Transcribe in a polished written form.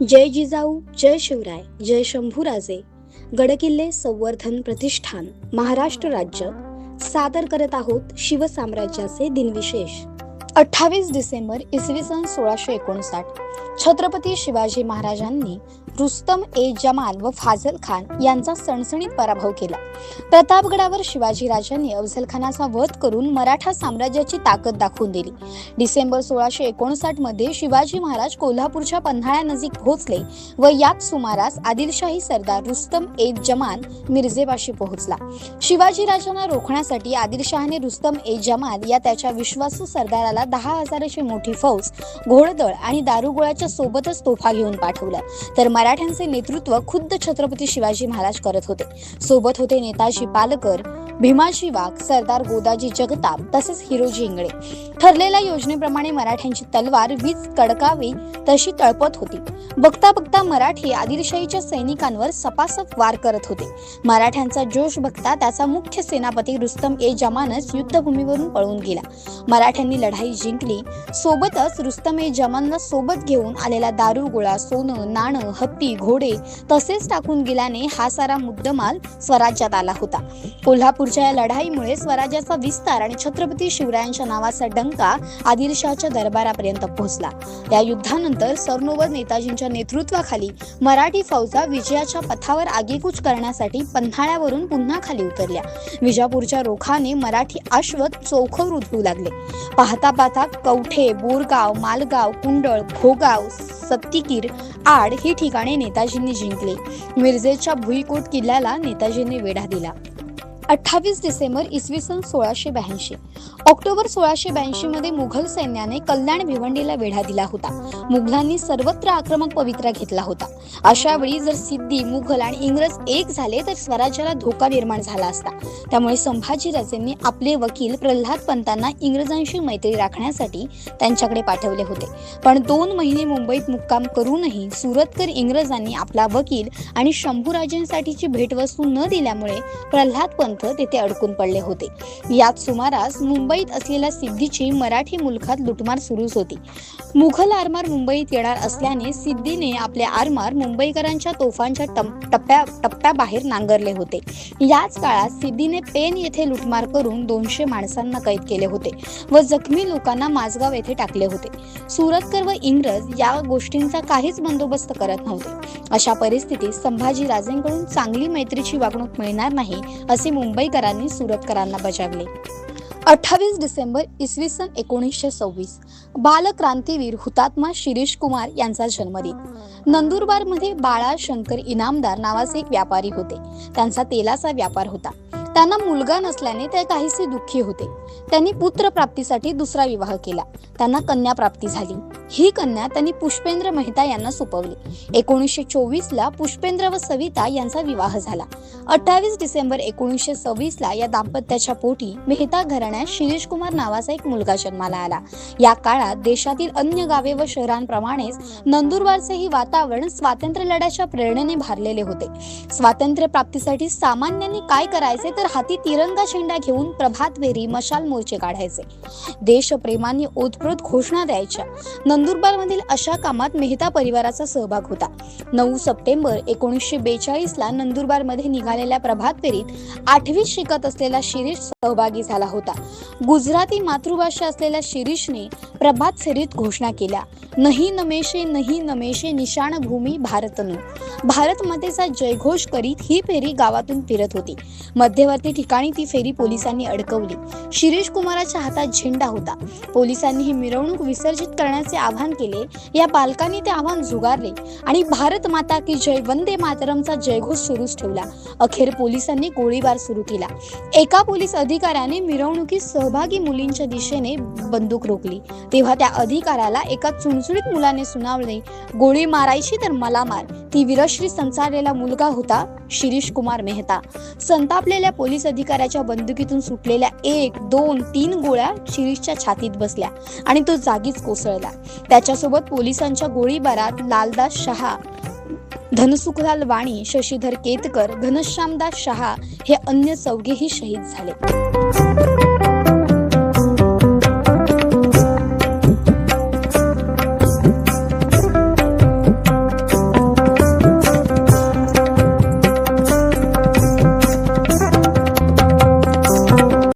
जय जिजाऊ, जय शिवराय, जय शंभूराजे. गडकिल्ले संवर्धन प्रतिष्ठान महाराष्ट्र राज्य सादर करत आहोत शिवसाम्राज्याचे दिनविशेष. 28 डिसेंबर इसवी सन 1659 छत्रपती शिवाजी महाराजांनी रुस्तम ए जमान व फाझल खान यांचा सणसणीत पराभव केला. प्रतापगडावर शिवाजी राजांनी अफझल खानाचा वध करून मराठा साम्राज्याची ताकद दाखवून दिली. डिसेंबर 1659 मध्ये शिवाजी महाराज कोल्हापूरच्या पन्हाळ्यानजीक पोहोचले व याच सुमारास आदिलशाही सरदार रुस्तम ए जमान मिरजेपाशी पोहोचला. शिवाजी राजांना रोखण्यासाठी आदिलशहाने रुस्तम ए जमान या त्याच्या विश्वासू सरदाराला 10,000ची मोठी फौज, घोडदळ आणि दारुगोळ्याच्या सोबतच तोफा घेऊन पाठवल्या. तर मराठ्यांचे नेतृत्व खुद्द छत्रपती शिवाजी महाराज करत होते. सोबत होते नेताजी पालकर, भीमाजी वाघ, सरदार गोदाजी जगताप तसेच हिरोजी इंगळे. ठरलेल्या योजनेप्रमाणे मराठ्यांची तलवार वीज कडकावी तशी तळपत होती. बघता बघता मराठी आदिलशाहीच्या सैनिकांवर सपासप वार करत होते. मराठ्यांचा जोश बघता त्याचा मुख्य सेनापती रुस्तम ए जमानच युद्धभूमीवरून पळून गेला. मराठ्यांनी लढाई जिंकली. सोबतच रुस्तम ए जमानला सोबत घेऊन आलेला दारुगोळा, सोनं, नाणं, हत्ती, घोडे तसेच टाकून गेल्याने हा सारा मुद्देमाल स्वराज्यात आला होता. कोल्हापूरच्या या लढाईमुळे स्वराज्याचा विस्तार आणि छत्रपती शिवरायांच्या नावाचा डंका आदिलशहाच्या दरबारापर्यंत पोहोचला. या युद्धानंतर सरनोबत नेताजींच्या नेतृत्वाखाली मराठी फौजा विजयाच्या पथावर आगेकूच करण्यासाठी पन्हाळ्यावरून पुन्हा खाली उतरल्या. विजापूरच्या रोखाने मराठी अश्व चौखर उधळू लागले. पाहता पाहता कवठे, बोरगाव, मालगाव, कुंडळ, भोगाव, सत्तीकीर, आड ही ठिकाणे नेताजींनी जिंकली. मिरजेच्या भुईकोट किल्ल्याला नेताजींनी वेढा दिला. 28 डिसेंबर इसवी सन 1682. ऑक्टोबर 1682 मध्ये मुघल सैन्याने कल्याण भिवंडीला वेढा दिला होता. मुघलांनी सर्वत्र आक्रमक पवित्रा घेतला होता. अशा वेळी जर सिद्धी, मुघल आणि इंग्रज एक झाले तर स्वराज्याला धोका निर्माण झाला असता. त्यामुळे संभाजीराजेंनी आपले वकील प्रल्हाद पंतांना इंग्रजांशी मैत्री राखण्यासाठी त्यांच्याकडे पाठवले होते. पण 2 महिने मुंबईत मुक्काम करूनही सुरतकर इंग्रजांनी आपला वकील आणि शंभूराजांसाठीची भेटवस्तू न दिल्यामुळे प्रल्हाद पंत तेथे अडकून पडले होते. याच सुमारास मुंबईत असलेल्या सिद्धीची मराठी मुलखात लुटमार सुरूच होती. मुघल आरमार मुंबईत येणार असल्याने सिद्धीने आपले आरमार मुंबईकरांच्या तोफांच्या टप्प्याबाहेर नांगरले होते. याच काळात सिद्धीने पेन येथे लुटमार करून 200 माणसांना कैद केले होते व जखमी लोकांना माझगाव येथे टाकले होते. सुरतकर व इंग्रज या गोष्टींचा काहीच बंदोबस्त करत नव्हते. अशा परिस्थितीत संभाजीराजेंकडून चांगली मैत्रीची वागणूक मिळणार नाही असे मुंबईकरांनी सुरतकरांना बजावले. 28 डिसेंबर इसवी सन 1926 बालक्रांतीवीर हुतात्मा शिरीष कुमार यांचा जन्मदिन. नंदुरबारमध्ये बाळा शंकर इनामदार नावाचे एक व्यापारी होते. त्यांचा तेलाचा व्यापार होता. त्यांना मुलगा नसल्याने ते काहीसे दुःखी होते. त्यांनी पुत्र प्राप्तीसाठी दुसरा विवाह केला. त्यांना कन्या प्राप्ती झाली. ही कन्या त्यांनी पुष्पेंद्र मेहता यांना सोपवली. 1924 पुष्पेंद्र व सविता यांचा विवाह झाला. 28 डिसेंबर 1926 या दाम्पत्याच्या पोटी मेहता घराण्यात शिरीष कुमार नावाचा एक मुलगा जन्माला आला. या काळात देशातील अन्य गावे व शहरांप्रमाणेच नंदुरबारचेही वातावरण स्वातंत्र्य लढ्याच्या प्रेरणेने भारलेले होते. स्वातंत्र्य प्राप्तीसाठी सामान्यांनी काय करायचे तर हाती तिरंगा झेंडा घेऊन प्रभात फेरी, मशाल मोर्चे काढायचे. देशप्रेमाने ओतप्रोत घोषणा द्यायच्या. नंदुरबारमधील अशा कामात मेहता परिवाराचा सहभाग होता. 9 सप्टेंबर 1942 नंदुरबारमध्ये निघालेल्या प्रभात फेरीत 8वीत शिकत असलेला शिरीष सहभागी झाला होता. गुजराती मातृभाषा असलेल्या शिरीषने प्रभात फेरीत घोषणा केल्या, नहीं नमेशे निशाण भूमी भारतनु. भारत मातेचा जयघोष करीत ही फेरी गावातून फिरत होती. मध्यवर्ती ठिकाणी ती फेरी पोलिसांनी अडकवली. शिरीष कुमाराच्या हातात झेंडा होता. पोलिसांनी ही मिरवणूक विसर्जित करण्याचे आवाहन केले. या बालकांनी ते आवाहन झुगारले आणि भारत माता की जय, वंदे मातरमचा जयघोष सुरूच ठेवला. अखेर पोलिसांनी गोळीबार सुरू केला. एका पोलीस अधिकाऱ्याने मिरवणुकीत सहभागी मुलींच्या दिशेने बंदूक रोखली. तेव्हा त्या अधिकाऱ्याला एका चुणचुणीत मुलाने सुनावले, गोळी मारायची तर मला मार. ती वीरश्री संचारलेला मुलगा होता शिरीष कुमार मेहता. संतापलेल्या पोलीस अधिकाऱ्याच्या बंदुकीतून सुटलेल्या 1, 2, 3 गोळ्या शिरीषच्या छातीत बसल्या आणि तो जागीच कोसळला. त्याच्यासोबत पोलिसांच्या गोळीबारात लालदास शहा, धनसुखलाल वाणी, शशीधर केतकर, घनश्यामदास शहा हे अन्य 4ही शहीद झाले.